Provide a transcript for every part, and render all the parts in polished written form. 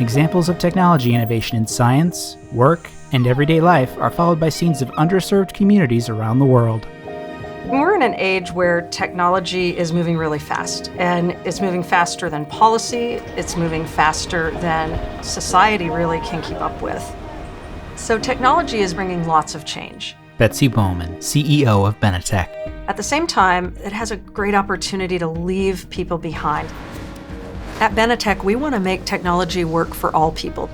Examples of technology innovation in science, work, and everyday life are followed by scenes of underserved communities around the world. We're in an age where technology is moving really fast, and it's moving faster than policy, it's moving faster than society really can keep up with. So technology is bringing lots of change. Betsy Bowman, CEO of Benetech. At the same time, it has a great opportunity to leave people behind. At Benetech, we want to make technology work for all people.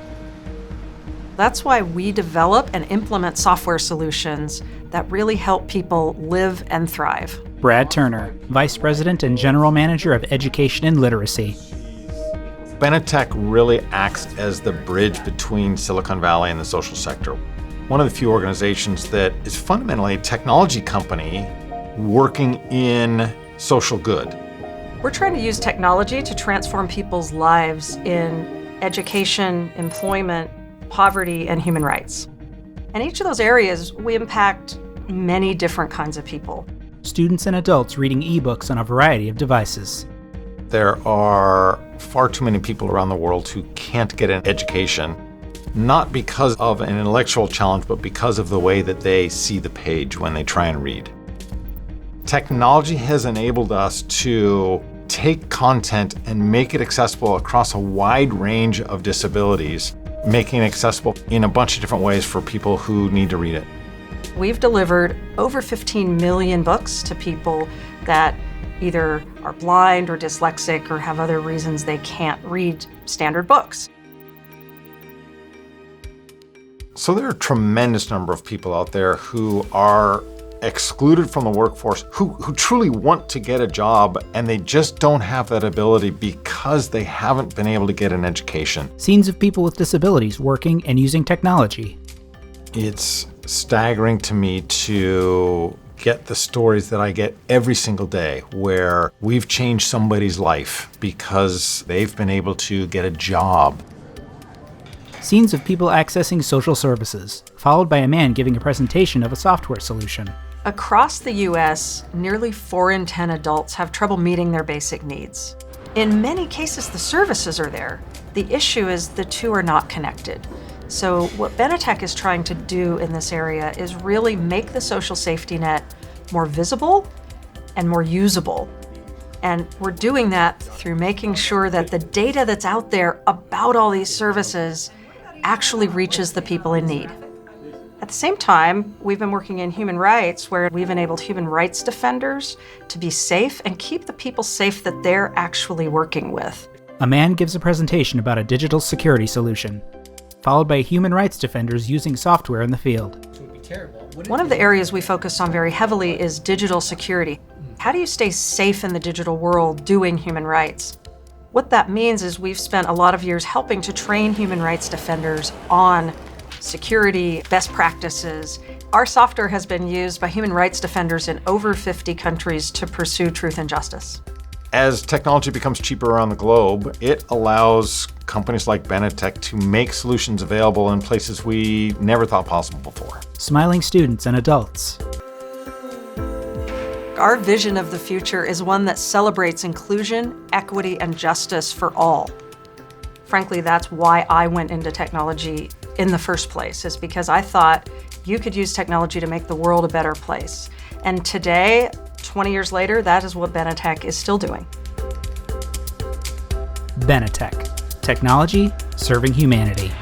That's why we develop and implement software solutions that really help people live and thrive. Brad Turner, Vice President and General Manager of Education and Literacy. Benetech really acts as the bridge between Silicon Valley and the social sector. One of the few organizations that is fundamentally a technology company working in social good. We're trying to use technology to transform people's lives in education, employment, poverty, and human rights. In each of those areas, we impact many different kinds of people. Students and adults reading ebooks on a variety of devices. There are far too many people around the world who can't get an education, not because of an intellectual challenge, but because of the way that they see the page when they try and read. Technology has enabled us to take content and make it accessible across a wide range of disabilities, making it accessible in a bunch of different ways for people who need to read it. We've delivered over 15 million books to people that either are blind or dyslexic or have other reasons they can't read standard books. So there are a tremendous number of people out there who are excluded from the workforce, who truly want to get a job, and they just don't have that ability because they haven't been able to get an education. Scenes of people with disabilities working and using technology. It's staggering to me to get the stories that I get every single day where we've changed somebody's life because they've been able to get a job. Scenes of people accessing social services, followed by a man giving a presentation of a software solution. Across the U.S., nearly 4 in 10 adults have trouble meeting their basic needs. In many cases, the services are there. The issue is the two are not connected. So what Benetech is trying to do in this area is really make the social safety net more visible and more usable. And we're doing that through making sure that the data that's out there about all these services actually reaches the people in need. At the same time, we've been working in human rights where we've enabled human rights defenders to be safe and keep the people safe that they're actually working with. A man gives a presentation about a digital security solution, followed by human rights defenders using software in the field. One of the areas we focus on very heavily is digital security. How do you stay safe in the digital world doing human rights? What that means is we've spent a lot of years helping to train human rights defenders on security, best practices. Our software has been used by human rights defenders in over 50 countries to pursue truth and justice. As technology becomes cheaper around the globe, it allows companies like Benetech to make solutions available in places we never thought possible before. Smiling students and adults. Our vision of the future is one that celebrates inclusion, equity, and justice for all. Frankly, that's why I went into technology in the first place, is because I thought you could use technology to make the world a better place. And today, 20 years later, that is what Benetech is still doing. Benetech. Technology serving humanity.